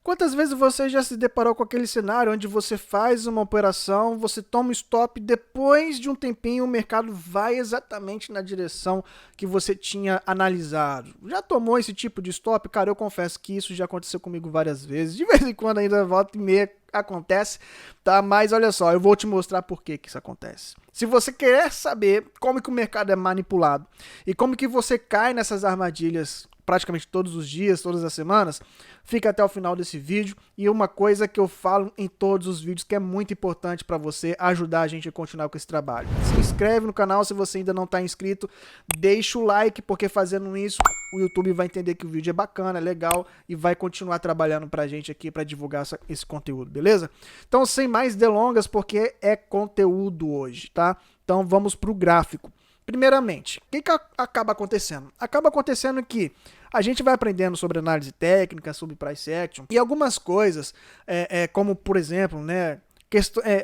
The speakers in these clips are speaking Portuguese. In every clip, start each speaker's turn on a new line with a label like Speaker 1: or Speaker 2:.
Speaker 1: Quantas vezes você já se deparou com aquele cenário onde você faz uma operação, você toma um stop, depois de um tempinho o mercado vai exatamente na direção que você tinha analisado? Já tomou esse tipo de stop? Cara, eu confesso que isso já aconteceu comigo várias vezes. De vez em quando ainda volta e meia acontece, tá? Mas olha só, eu vou te mostrar por que isso acontece. Se você quer saber como que o mercado é manipulado e como que você cai nessas armadilhas praticamente todos os dias, todas as semanas, fica até o final desse vídeo. E uma coisa que eu falo em todos os vídeos que é muito importante para você ajudar a gente a continuar com esse trabalho. Se inscreve no canal se você ainda não está inscrito, deixa o like, porque fazendo isso o YouTube vai entender que o vídeo é bacana, é legal e vai continuar trabalhando pra gente aqui para divulgar esse conteúdo, beleza? Então, sem mais delongas, porque é conteúdo hoje, tá? Então vamos pro gráfico. Primeiramente, o que acaba acontecendo? Acaba acontecendo que a gente vai aprendendo sobre análise técnica, sobre price action e algumas coisas, como por exemplo, né,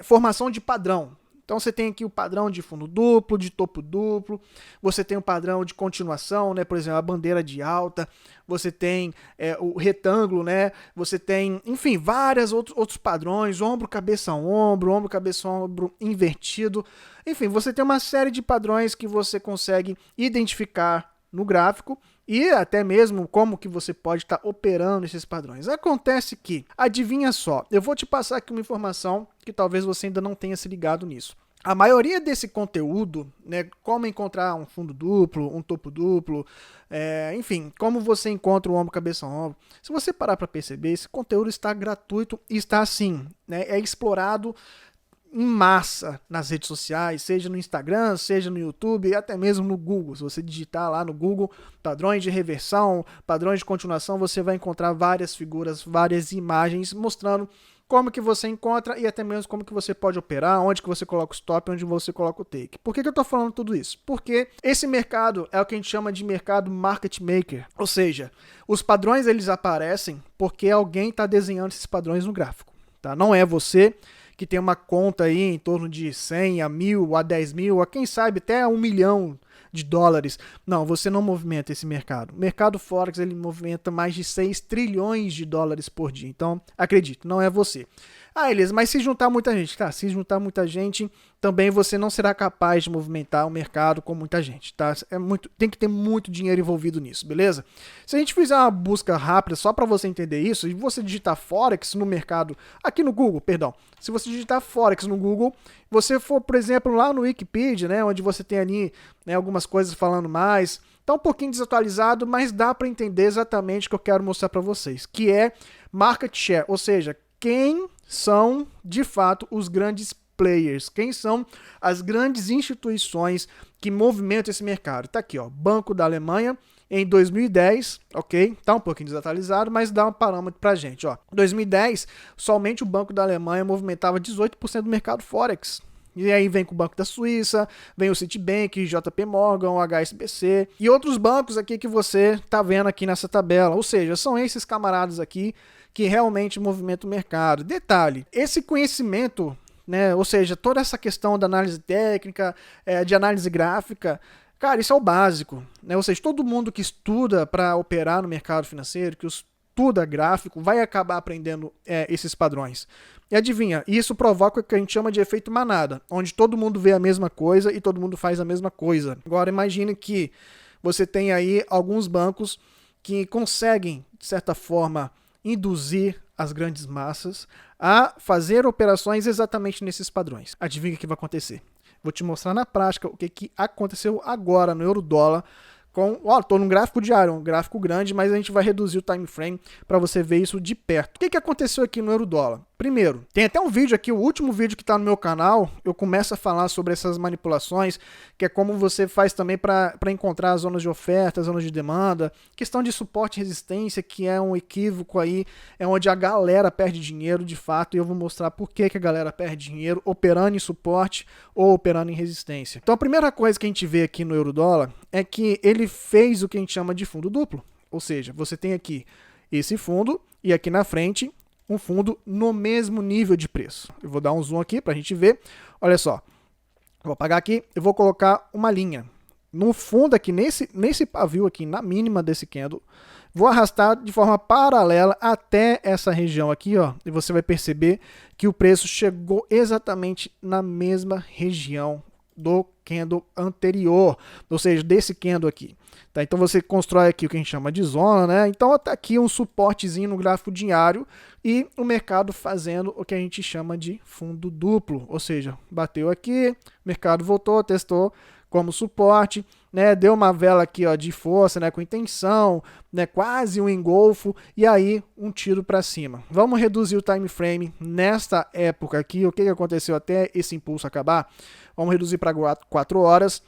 Speaker 1: formação de padrão. Então você tem aqui o padrão de fundo duplo, de topo duplo, você tem o padrão de continuação, né, por exemplo, a bandeira de alta, você tem o retângulo, né, você tem, enfim, vários outros padrões, ombro, cabeça, ombro invertido. Enfim, você tem uma série de padrões que você consegue identificar no gráfico e até mesmo como que você pode estar operando esses padrões. Acontece que, adivinha só, eu vou te passar aqui uma informação que talvez você ainda não tenha se ligado nisso. A maioria desse conteúdo, né, como encontrar um fundo duplo, um topo duplo, enfim, como você encontra o ombro, cabeça, ombro, se você parar para perceber, esse conteúdo está gratuito e está assim, né, é explorado em massa nas redes sociais, seja no Instagram, seja no YouTube, e até mesmo no Google. Se você digitar lá no Google padrões de reversão, padrões de continuação, você vai encontrar várias figuras, várias imagens mostrando como que você encontra e até mesmo como que você pode operar, onde que você coloca o stop, onde você coloca o take. Por que eu estou falando tudo isso? Porque esse mercado é o que a gente chama de mercado market maker, ou seja, os padrões eles aparecem porque alguém está desenhando esses padrões no gráfico, tá? Não é você que tem uma conta aí em torno de 100 a 1.000, a 10 mil, a quem sabe até $1 milhão. Não, você não movimenta esse mercado. O mercado Forex ele movimenta mais de 6 trilhões de dólares por dia. Então, acredite, não é você. Ah, Elias, mas se juntar muita gente, tá? Se juntar muita gente, também você não será capaz de movimentar o mercado com muita gente, tá? Tem que ter muito dinheiro envolvido nisso, beleza? Se a gente fizer uma busca rápida só para você entender isso, e você digitar Forex no mercado, aqui no Google, perdão, se você digitar Forex no Google, você for, por exemplo, lá no Wikipedia, né, onde você tem ali, né, algumas coisas falando mais, tá um pouquinho desatualizado, mas dá para entender exatamente o que eu quero mostrar para vocês, que é market share, ou seja, quem são, de fato, os grandes players, quem são as grandes instituições que movimentam esse mercado. Tá aqui, ó, Banco da Alemanha, em 2010, ok? Tá um pouquinho desatualizado, mas dá um parâmetro pra gente, ó. Em 2010, somente o Banco da Alemanha movimentava 18% do mercado Forex. E aí vem com o Banco da Suíça, vem o Citibank, JP Morgan, o HSBC e outros bancos aqui que você tá vendo aqui nessa tabela. Ou seja, são esses camaradas aqui que realmente movimentam o mercado. Detalhe, esse conhecimento, né, ou seja, toda essa questão da análise técnica, de análise gráfica, cara, isso é o básico, né? Ou seja, todo mundo que estuda para operar no mercado financeiro, que estuda gráfico, vai acabar aprendendo esses padrões. E adivinha, isso provoca o que a gente chama de efeito manada, onde todo mundo vê a mesma coisa e todo mundo faz a mesma coisa. Agora imagine que você tem aí alguns bancos que conseguem, de certa forma, induzir as grandes massas a fazer operações exatamente nesses padrões. Adivinha o que vai acontecer? Vou te mostrar na prática o que aconteceu agora no euro-dólar. Estou num gráfico diário, um gráfico grande, mas a gente vai reduzir o time frame para você ver isso de perto. O que aconteceu aqui no euro-dólar? Primeiro, tem até um vídeo aqui, o último vídeo que está no meu canal, eu começo a falar sobre essas manipulações, que é como você faz também para encontrar as zonas de oferta, zonas de demanda, questão de suporte e resistência, que é um equívoco aí, é onde a galera perde dinheiro de fato, e eu vou mostrar por que a galera perde dinheiro operando em suporte ou operando em resistência. Então a primeira coisa que a gente vê aqui no euro-dólar é que ele fez o que a gente chama de fundo duplo, ou seja, você tem aqui esse fundo e aqui na frente um fundo no mesmo nível de preço. Eu vou dar um zoom aqui para a gente ver. Olha só, vou apagar aqui, eu vou colocar uma linha. No fundo aqui, nesse pavio aqui, na mínima desse candle, Vou arrastar de forma paralela até essa região aqui, ó, e você vai perceber que o preço chegou exatamente na mesma região do candle anterior, ou seja, desse candle aqui. Tá? Então você constrói aqui o que a gente chama de zona, né? Então está aqui um suportezinho no gráfico diário e o mercado fazendo o que a gente chama de fundo duplo, ou seja, bateu aqui, mercado voltou, testou como suporte, né? Deu uma vela aqui, ó, de força, né? Com intenção, né? Quase um engolfo e aí um tiro para cima. Vamos reduzir o time frame nesta época aqui. O que aconteceu até esse impulso acabar? Vamos reduzir para 4 horas.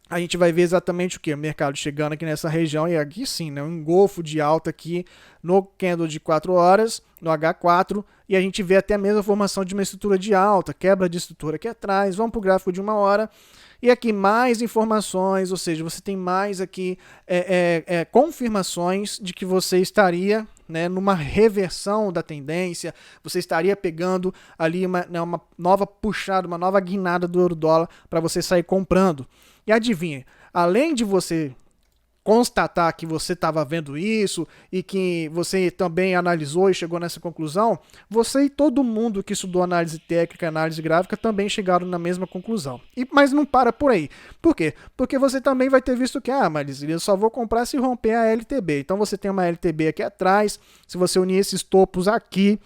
Speaker 1: A gente vai ver exatamente o que? O mercado chegando aqui nessa região e aqui sim, né? Um engolfo de alta aqui no candle de 4 horas, no H4, e a gente vê até mesmo a formação de uma estrutura de alta, quebra de estrutura aqui atrás. Vamos para o gráfico de 1 hora. E aqui mais informações, ou seja, você tem mais aqui confirmações de que você estaria, né, numa reversão da tendência, você estaria pegando ali uma nova puxada, uma nova guinada do euro-dólar para você sair comprando. E adivinha, além de você constatar que você estava vendo isso e que você também analisou e chegou nessa conclusão, você e todo mundo que estudou análise técnica, análise gráfica também chegaram na mesma conclusão. Mas não para por aí. Por quê? Porque você também vai ter visto que, mas eu só vou comprar se romper a LTB. Então você tem uma LTB aqui atrás, se você unir esses topos aqui,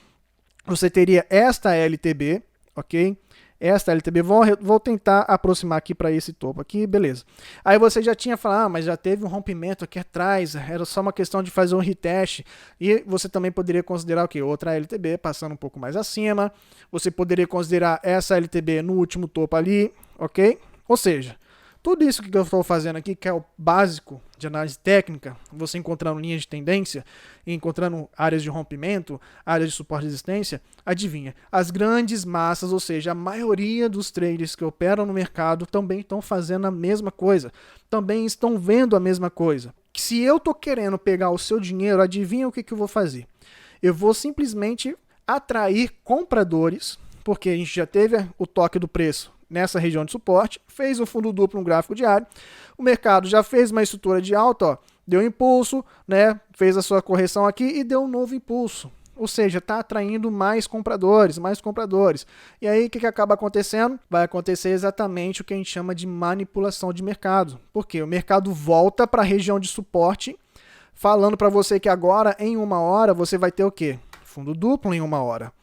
Speaker 1: você teria esta LTB, ok? Esta LTB, vou tentar aproximar aqui para esse topo aqui, beleza. Aí você já tinha falado, mas já teve um rompimento aqui atrás, era só uma questão de fazer um retest. E você também poderia considerar o quê? Outra LTB passando um pouco mais acima. Você poderia considerar essa LTB no último topo ali, ok? Ou seja, tudo isso que eu estou fazendo aqui, que é o básico de análise técnica, você encontrando linhas de tendência, encontrando áreas de rompimento, áreas de suporte e resistência, adivinha, as grandes massas, ou seja, a maioria dos traders que operam no mercado também estão fazendo a mesma coisa, também estão vendo a mesma coisa. Se eu estou querendo pegar o seu dinheiro, adivinha o que eu vou fazer? Eu vou simplesmente atrair compradores, porque a gente já teve o toque do preço nessa região de suporte, fez um fundo duplo no gráfico diário, o mercado já fez uma estrutura de alta, ó, deu impulso, né, fez a sua correção aqui e deu um novo impulso. Ou seja, está atraindo mais compradores, mais compradores. E aí o que acaba acontecendo? Vai acontecer exatamente o que a gente chama de manipulação de mercado. Por quê? O mercado volta para a região de suporte, falando para você que agora em 1 hora você vai ter o quê? Fundo duplo em 1 hora.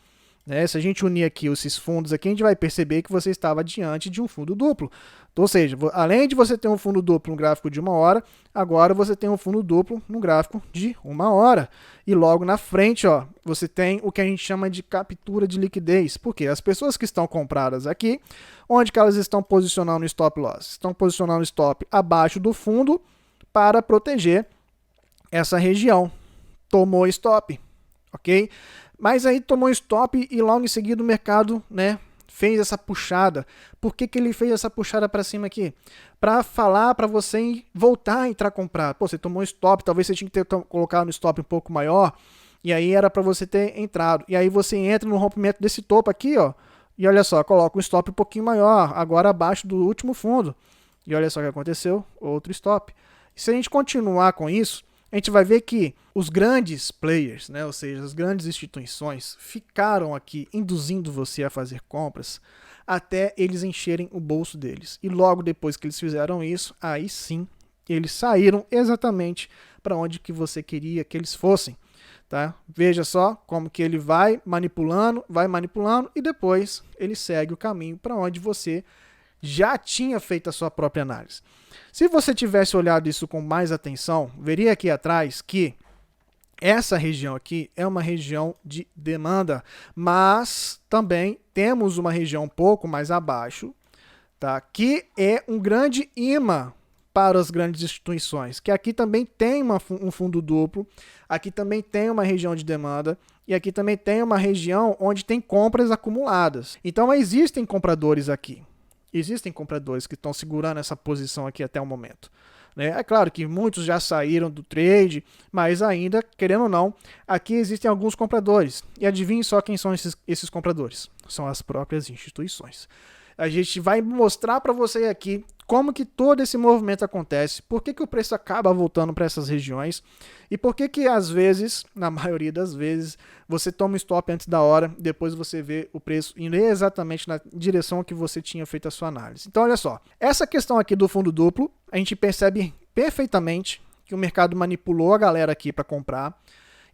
Speaker 1: Se a gente unir aqui esses fundos aqui, a gente vai perceber que você estava diante de um fundo duplo. Ou seja, além de você ter um fundo duplo no gráfico de 1 hora, agora você tem um fundo duplo no gráfico de 1 hora. E logo na frente, ó, você tem o que a gente chama de captura de liquidez. Por quê? As pessoas que estão compradas aqui, onde que elas estão posicionando o stop loss? Estão posicionando o stop abaixo do fundo para proteger essa região. Tomou stop, ok? Mas aí tomou stop e logo em seguida o mercado, né, fez essa puxada. Por que ele fez essa puxada para cima aqui? Para falar para você voltar a entrar a comprar. Pô, você tomou stop, talvez você tinha que ter colocado um stop um pouco maior, e aí era para você ter entrado. E aí você entra no rompimento desse topo aqui, ó, e olha só, coloca um stop um pouquinho maior, agora abaixo do último fundo. E olha só o que aconteceu, outro stop. E se a gente continuar com isso, a gente vai ver que os grandes players, né, ou seja, as grandes instituições, ficaram aqui induzindo você a fazer compras até eles encherem o bolso deles. E logo depois que eles fizeram isso, aí sim, eles saíram exatamente para onde que você queria que eles fossem. Tá? Veja só como que ele vai manipulando e depois ele segue o caminho para onde você já tinha feito a sua própria análise. Se você tivesse olhado isso com mais atenção, veria aqui atrás que essa região aqui é uma região de demanda, mas também temos uma região um pouco mais abaixo, tá? Que é um grande imã para as grandes instituições, que aqui também tem um fundo duplo, aqui também tem uma região de demanda, e aqui também tem uma região onde tem compras acumuladas. Então existem compradores aqui. Existem compradores que estão segurando essa posição aqui até o momento. É claro que muitos já saíram do trade, mas ainda, querendo ou não, aqui existem alguns compradores. E adivinhe só quem são esses compradores. São as próprias instituições. A gente vai mostrar para você aqui como que todo esse movimento acontece, por que o preço acaba voltando para essas regiões e por que às vezes, na maioria das vezes, você toma um stop antes da hora, depois você vê o preço indo exatamente na direção que você tinha feito a sua análise. Então olha só, essa questão aqui do fundo duplo, a gente percebe perfeitamente que o mercado manipulou a galera aqui para comprar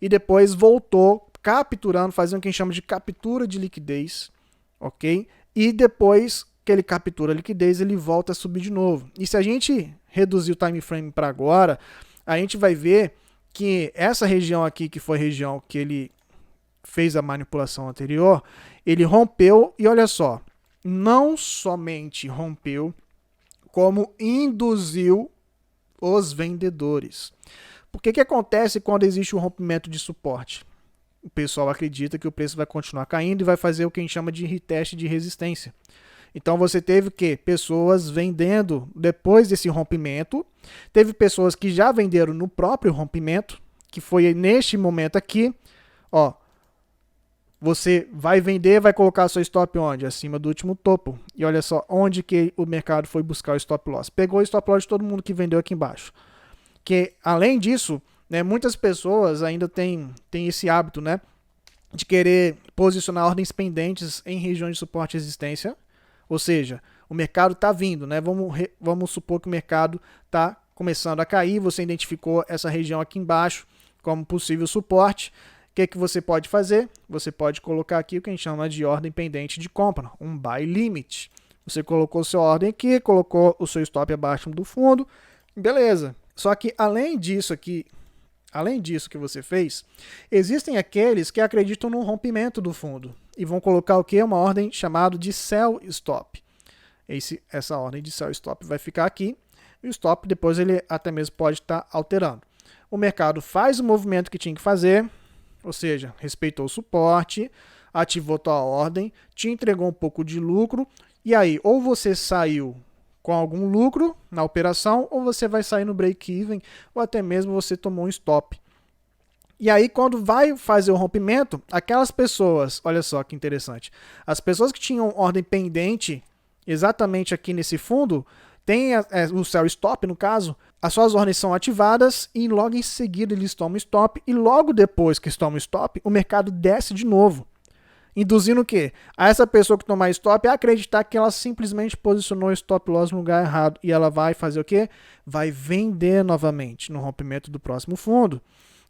Speaker 1: e depois voltou capturando, fazendo o que a gente chama de captura de liquidez, ok? E depois que ele captura a liquidez, ele volta a subir de novo. E se a gente reduzir o time frame para agora, a gente vai ver que essa região aqui, que foi a região que ele fez a manipulação anterior, ele rompeu e olha só, não somente rompeu, como induziu os vendedores. O que acontece quando existe um rompimento de suporte? O pessoal acredita que o preço vai continuar caindo e vai fazer o que a gente chama de reteste de resistência. Então você teve que pessoas vendendo depois desse rompimento, teve pessoas que já venderam no próprio rompimento, que foi neste momento aqui, ó, você vai vender, vai colocar seu stop onde? Acima do último topo. E olha só onde que o mercado foi buscar o stop loss. Pegou o stop loss de todo mundo que vendeu aqui embaixo. Que além disso, né, muitas pessoas ainda têm esse hábito, né, de querer posicionar ordens pendentes em regiões de suporte e resistência. Ou seja, o mercado está vindo, né? Vamos supor que o mercado está começando a cair, você identificou essa região aqui embaixo como possível suporte. O que você pode fazer? Você pode colocar aqui o que a gente chama de ordem pendente de compra, um buy limit. Você colocou sua ordem aqui, colocou o seu stop abaixo do fundo, beleza. Só que além disso aqui, além disso que você fez, existem aqueles que acreditam no rompimento do fundo e vão colocar o que? Uma ordem chamada de sell stop. Essa ordem de sell stop vai ficar aqui e o stop depois ele até mesmo pode estar alterando. O mercado faz o movimento que tinha que fazer, ou seja, respeitou o suporte, ativou tua ordem, te entregou um pouco de lucro e aí ou você saiu com algum lucro na operação ou você vai sair no break-even ou até mesmo você tomou um stop. E aí, quando vai fazer o rompimento, aquelas pessoas, olha só que interessante, as pessoas que tinham ordem pendente exatamente aqui nesse fundo, tem o sell stop, no caso, as suas ordens são ativadas e logo em seguida eles tomam stop e logo depois que eles tomam stop, o mercado desce de novo. Induzindo o quê? A essa pessoa que tomar stop a acreditar que ela simplesmente posicionou o stop loss no lugar errado e ela vai fazer o quê? Vai vender novamente no rompimento do próximo fundo.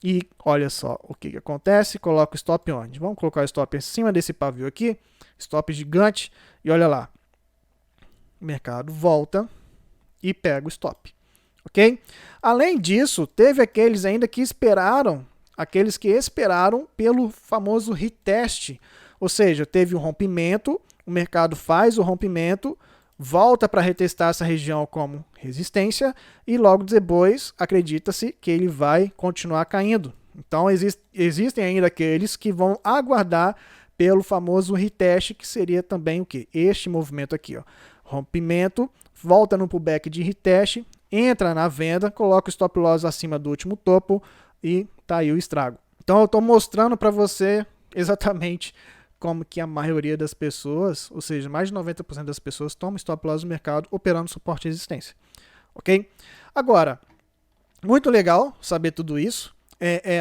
Speaker 1: E olha só o que acontece, coloca o stop onde? Vamos colocar o stop em cima desse pavio aqui, stop gigante, e olha lá, o mercado volta e pega o stop, ok? Além disso, teve aqueles ainda que esperaram, pelo famoso retest, ou seja, teve um rompimento, o mercado faz o rompimento, volta para retestar essa região como resistência e logo depois acredita-se que ele vai continuar caindo. Então existem ainda aqueles que vão aguardar pelo famoso retest, que seria também o que? Este movimento aqui, ó. Rompimento, volta no pullback de retest, entra na venda, coloca o stop loss acima do último topo e tá aí o estrago. Então eu estou mostrando para você exatamente como que a maioria das pessoas, ou seja, mais de 90% das pessoas tomam stop loss no mercado operando suporte e resistência, ok? Agora, muito legal saber tudo isso,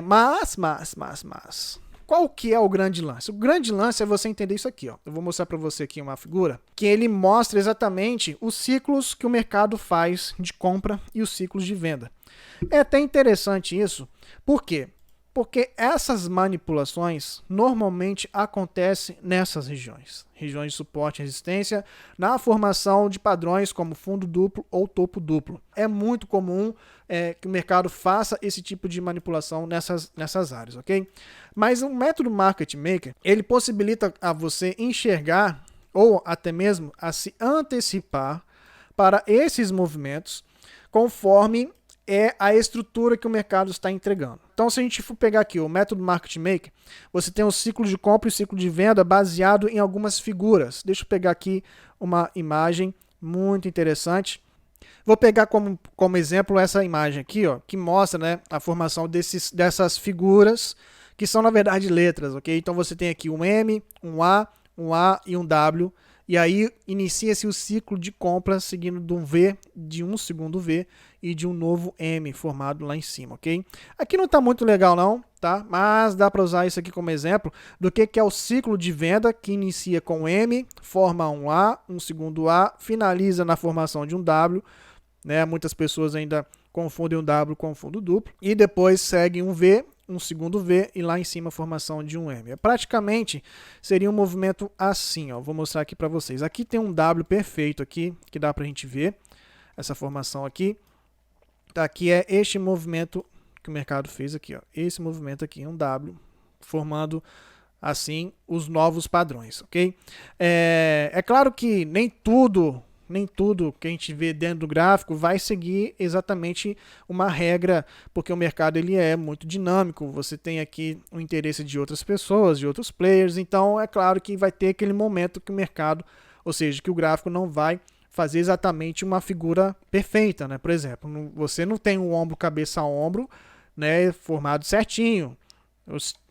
Speaker 1: mas, qual que é o grande lance? O grande lance é você entender isso aqui, ó. Eu vou mostrar para você aqui uma figura que ele mostra exatamente os ciclos que o mercado faz de compra e os ciclos de venda. É até interessante isso, por quê? Porque essas manipulações normalmente acontecem nessas regiões de suporte e resistência, na formação de padrões como fundo duplo ou topo duplo. É muito comum que o mercado faça esse tipo de manipulação nessas áreas, ok? Mas o método Market Maker, ele possibilita a você enxergar ou até mesmo a se antecipar para esses movimentos conforme é a estrutura que o mercado está entregando. Então, se a gente for pegar aqui o método Market Maker, você tem um ciclo de compra e um ciclo de venda baseado em algumas figuras. Deixa eu pegar aqui uma imagem muito interessante. Vou pegar como exemplo essa imagem aqui, ó, que mostra, né, a formação dessas figuras, que são, na verdade, letras, ok? Então, você tem aqui um M, um A e um W, E aí inicia-se o ciclo de compra seguindo de um V, de um segundo V e de um novo M formado lá em cima, ok? Aqui não está muito legal não, tá? Mas dá para usar isso aqui como exemplo do que é o ciclo de venda, que inicia com M, forma um A, um segundo A, finaliza na formação de um W, né? Muitas pessoas ainda confundem um W com fundo duplo, e depois segue um V, um segundo V e lá em cima a formação de um M. Praticamente seria um movimento assim, ó. Vou mostrar aqui para vocês. Aqui tem um W perfeito aqui, que dá para a gente ver essa formação aqui. Tá, aqui é este movimento que o mercado fez aqui, ó. Esse movimento aqui, um W, formando assim os novos padrões, ok? É claro que nem tudo que a gente vê dentro do gráfico vai seguir exatamente uma regra, porque o mercado ele é muito dinâmico, você tem aqui o interesse de outras pessoas, de outros players, então é claro que vai ter aquele momento que o mercado, ou seja, que o gráfico não vai fazer exatamente uma figura perfeita, né? Por exemplo, você não tem um ombro cabeça a ombro, né, formado certinho,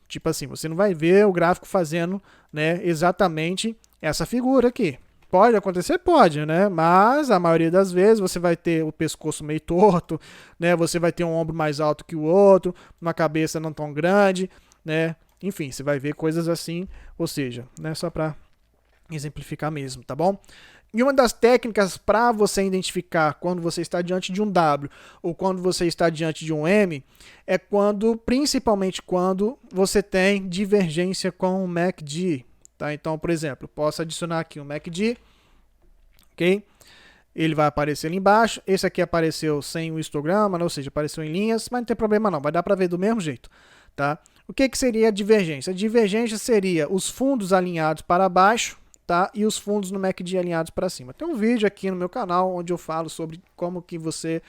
Speaker 1: tipo assim, você não vai ver o gráfico fazendo, né, exatamente essa figura aqui. Pode acontecer? Pode, né? Mas a maioria das vezes você vai ter o pescoço meio torto, né? Você vai ter um ombro mais alto que o outro, uma cabeça não tão grande, né? Enfim, você vai ver coisas assim, ou seja, né? Só para exemplificar mesmo, tá bom? E uma das técnicas para você identificar quando você está diante de um W ou quando você está diante de um M é principalmente quando você tem divergência com o MACD. Tá? Então, por exemplo, posso adicionar aqui um MACD, ok? Ele vai aparecer ali embaixo. Esse aqui apareceu sem o histograma, né? Ou seja, apareceu em linhas, mas não tem problema não, vai dar para ver do mesmo jeito. Tá? O que seria a divergência? A divergência seria os fundos alinhados para baixo, tá? E os fundos no MACD alinhados para cima. Tem um vídeo aqui no meu canal onde eu falo sobre como que você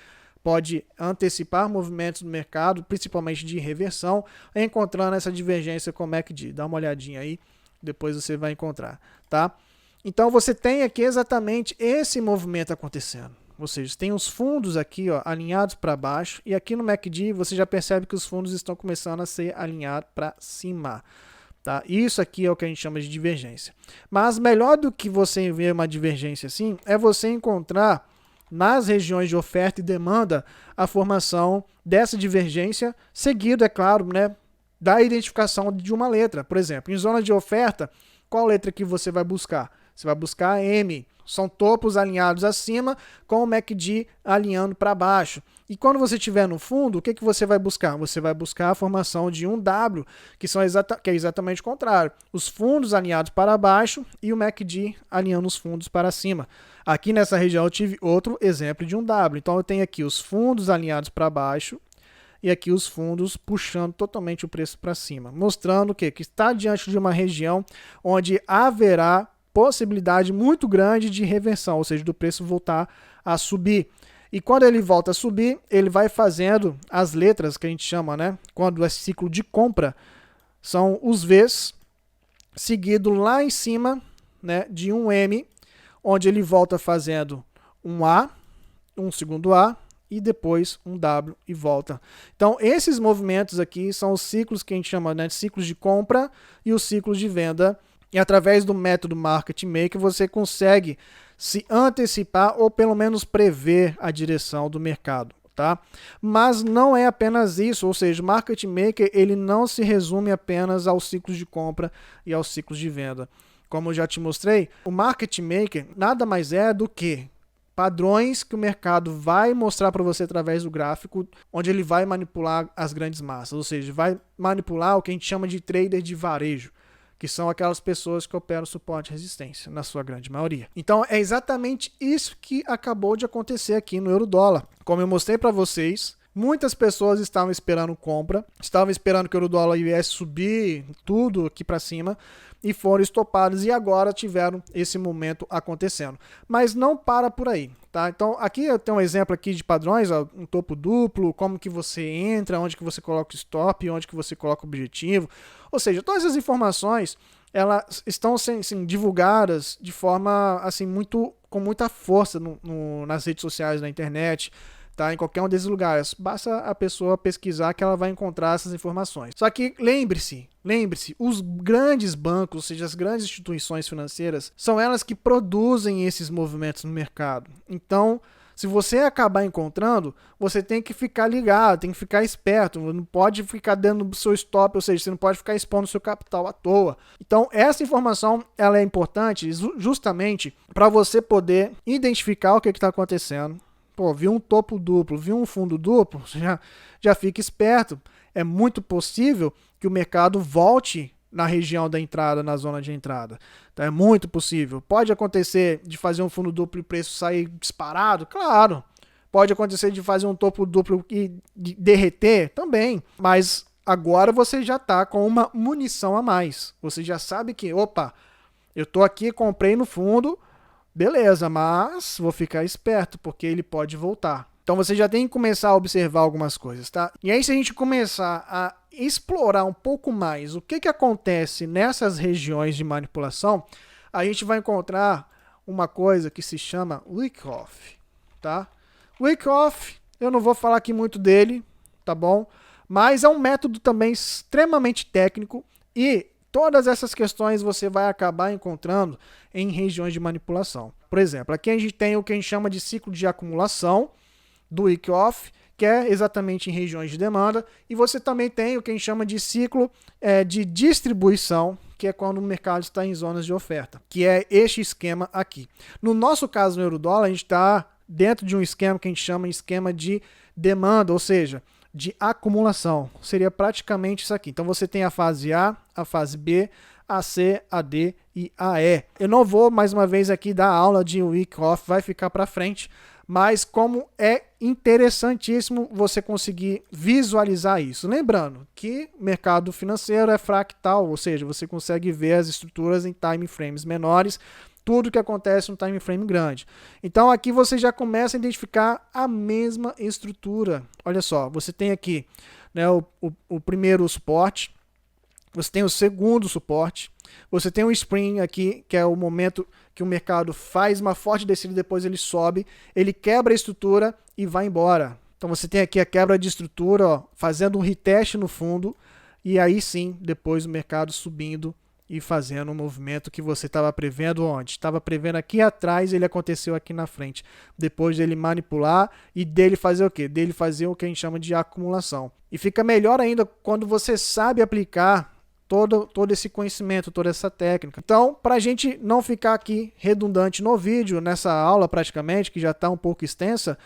Speaker 1: pode antecipar movimentos no mercado, principalmente de reversão, encontrando essa divergência com o MACD. Dá uma olhadinha aí. Depois você vai encontrar, tá? Então você tem aqui exatamente esse movimento acontecendo. Ou seja, tem os fundos aqui, ó, alinhados para baixo, e aqui no MACD você já percebe que os fundos estão começando a ser alinhados para cima. Tá? Isso aqui é o que a gente chama de divergência. Mas melhor do que você ver uma divergência assim, é você encontrar nas regiões de oferta e demanda a formação dessa divergência, seguido, é claro, né, da identificação de uma letra. Por exemplo, em zona de oferta, qual letra que você vai buscar? Você vai buscar M. São topos alinhados acima com o MACD alinhando para baixo. E quando você estiver no fundo, o que você vai buscar? Você vai buscar a formação de um W, que é exatamente o contrário. Os fundos alinhados para baixo e o MACD alinhando os fundos para cima. Aqui nessa região eu tive outro exemplo de um W. Então eu tenho aqui os fundos alinhados para baixo, e aqui os fundos puxando totalmente o preço para cima, mostrando que está diante de uma região onde haverá possibilidade muito grande de reversão, ou seja, do preço voltar a subir. E quando ele volta a subir, ele vai fazendo as letras que a gente chama, né? Quando é ciclo de compra, são os Vs, seguido lá em cima, né, de um M, onde ele volta fazendo um A, um segundo A, e depois um W e volta. Então, esses movimentos aqui são os ciclos que a gente chama, né, de ciclos de compra e os ciclos de venda. E através do método Market Maker, você consegue se antecipar ou pelo menos prever a direção do mercado. Tá? Mas não é apenas isso, ou seja, o Market Maker ele não se resume apenas aos ciclos de compra e aos ciclos de venda. Como eu já te mostrei, o Market Maker nada mais é do que padrões que o mercado vai mostrar para você através do gráfico, onde ele vai manipular as grandes massas, ou seja, vai manipular o que a gente chama de trader de varejo, que são aquelas pessoas que operam suporte e resistência, na sua grande maioria. Então é exatamente isso que acabou de acontecer aqui no euro-dólar. Como eu mostrei para vocês, muitas pessoas estavam esperando compra, estavam esperando que o euro-dólar viesse subir tudo aqui para cima, e foram estopados e agora tiveram esse momento acontecendo. Mas não para por aí, tá? Então aqui eu tenho um exemplo aqui de padrões, ó, um topo duplo, como que você entra, onde que você coloca o stop, onde que você coloca o objetivo. Ou seja, todas essas informações, elas estão assim, divulgadas de forma assim, com muita força nas redes sociais, na internet. tá? Em qualquer um desses lugares. Basta a pessoa pesquisar que ela vai encontrar essas informações. Só que lembre-se, os grandes bancos, ou seja, as grandes instituições financeiras, são elas que produzem esses movimentos no mercado. Então, se você acabar encontrando, você tem que ficar ligado, tem que ficar esperto, não pode ficar dando o seu stop, ou seja, você não pode ficar expondo o seu capital à toa. Então, essa informação ela é importante justamente para você poder identificar o que está acontecendo. Pô, viu um topo duplo, viu um fundo duplo, já fica esperto. É muito possível que o mercado volte na região da entrada, na zona de entrada. Então é muito possível. Pode acontecer de fazer um fundo duplo e o preço sair disparado? Claro. Pode acontecer de fazer um topo duplo e derreter? Também. Mas agora você já está com uma munição a mais. Você já sabe que, opa, eu estou aqui, comprei no fundo, beleza, mas vou ficar esperto, porque ele pode voltar. Então você já tem que começar a observar algumas coisas, tá? E aí se a gente começar a explorar um pouco mais o que acontece nessas regiões de manipulação, a gente vai encontrar uma coisa que se chama Wyckoff, tá? Wyckoff, eu não vou falar aqui muito dele, tá bom? Mas é um método também extremamente técnico e todas essas questões você vai acabar encontrando em regiões de manipulação. Por exemplo, aqui a gente tem o que a gente chama de ciclo de acumulação do Wyckoff, que é exatamente em regiões de demanda, e você também tem o que a gente chama de ciclo de distribuição, que é quando o mercado está em zonas de oferta, que é este esquema aqui. No nosso caso, no euro-dólar, a gente está dentro de um esquema que a gente chama de esquema de demanda, ou seja, de acumulação. Seria praticamente isso aqui. Então você tem a fase A, a fase B, a C, a D e a E. Eu não vou mais uma vez aqui dar aula de Wyckoff, vai ficar para frente, mas como é interessantíssimo você conseguir visualizar isso. Lembrando que o mercado financeiro é fractal, ou seja, você consegue ver as estruturas em time frames menores, tudo que acontece no time frame grande. Então aqui você já começa a identificar a mesma estrutura. Olha só, você tem aqui, né, o primeiro suporte, você tem o segundo suporte, você tem o spring aqui, que é o momento que o mercado faz uma forte descida e depois ele sobe, ele quebra a estrutura e vai embora. Então você tem aqui a quebra de estrutura, ó, fazendo um retest no fundo, e aí sim, depois o mercado subindo e fazendo um movimento que você estava prevendo onde? Estava prevendo aqui atrás, ele aconteceu aqui na frente. Depois dele manipular e dele fazer o quê? Dele fazer o que a gente chama de acumulação. E fica melhor ainda quando você sabe aplicar todo esse conhecimento, toda essa técnica. Então, para a gente não ficar aqui redundante no vídeo, nessa aula praticamente, que já está um pouco extensa,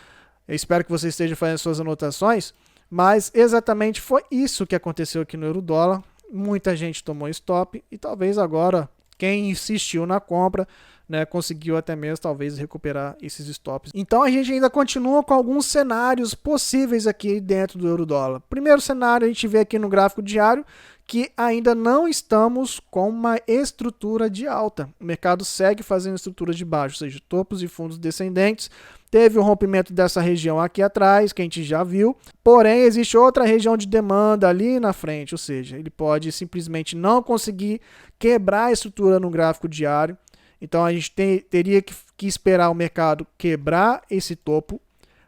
Speaker 1: eu espero que você esteja fazendo suas anotações, mas exatamente foi isso que aconteceu aqui no euro-dólar. Muita gente tomou stop e talvez agora quem insistiu na compra, né, conseguiu até mesmo talvez recuperar esses stops. Então a gente ainda continua com alguns cenários possíveis aqui dentro do euro-dólar. Primeiro cenário a gente vê aqui no gráfico diário que ainda não estamos com uma estrutura de alta. O mercado segue fazendo estrutura de baixo, ou seja, topos e fundos descendentes. Teve o rompimento dessa região aqui atrás, que a gente já viu. Porém, existe outra região de demanda ali na frente, ou seja, ele pode simplesmente não conseguir quebrar a estrutura no gráfico diário. Então, a gente teria que esperar o mercado quebrar esse topo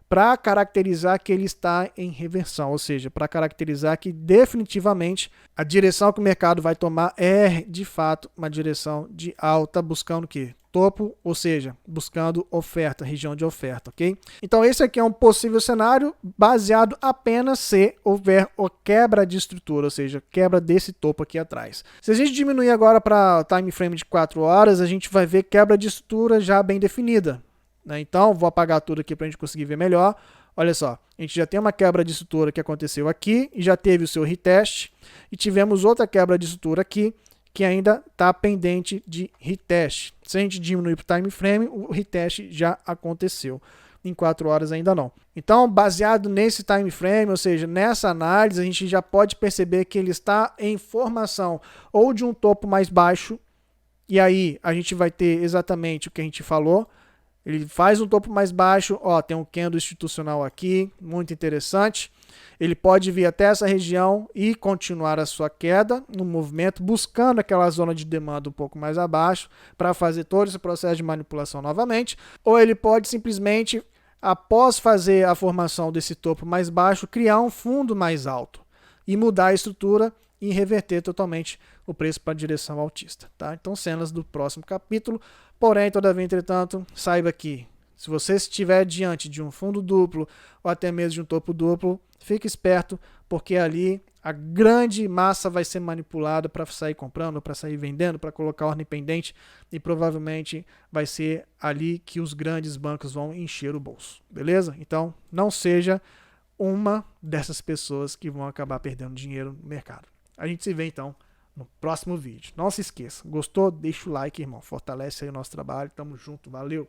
Speaker 1: para caracterizar que ele está em reversão, ou seja, para caracterizar que definitivamente a direção que o mercado vai tomar é, de fato, uma direção de alta, buscando o quê? Topo, ou seja, buscando oferta, região de oferta, ok? Então esse aqui é um possível cenário baseado apenas se houver a quebra de estrutura, ou seja, quebra desse topo aqui atrás. Se a gente diminuir agora para time frame de 4 horas, a gente vai ver quebra de estrutura já bem definida, né? Então vou apagar tudo aqui para a gente conseguir ver melhor. Olha só, a gente já tem uma quebra de estrutura que aconteceu aqui e já teve o seu retest e tivemos outra quebra de estrutura aqui que ainda está pendente de retest. Se a gente diminuir para o time frame, o retest já aconteceu. Em 4 horas ainda não. Então, baseado nesse time frame, ou seja, nessa análise, a gente já pode perceber que ele está em formação ou de um topo mais baixo, e aí a gente vai ter exatamente o que a gente falou. Ele faz um topo mais baixo, ó, tem um candle institucional aqui, muito interessante. Ele pode vir até essa região e continuar a sua queda no movimento, buscando aquela zona de demanda um pouco mais abaixo para fazer todo esse processo de manipulação novamente. Ou ele pode simplesmente após fazer a formação desse topo mais baixo, criar um fundo mais alto e mudar a estrutura e reverter totalmente o preço para a direção altista. Tá? Então, cenas do próximo capítulo. Porém, todavia, entretanto, saiba que se você estiver diante de um fundo duplo ou até mesmo de um topo duplo, fique esperto, porque ali a grande massa vai ser manipulada para sair comprando, para sair vendendo, para colocar ordem pendente, e provavelmente vai ser ali que os grandes bancos vão encher o bolso, beleza? Então, não seja uma dessas pessoas que vão acabar perdendo dinheiro no mercado. A gente se vê então no próximo vídeo. Não se esqueça, gostou? Deixa o like, irmão, fortalece aí o nosso trabalho, tamo junto, valeu!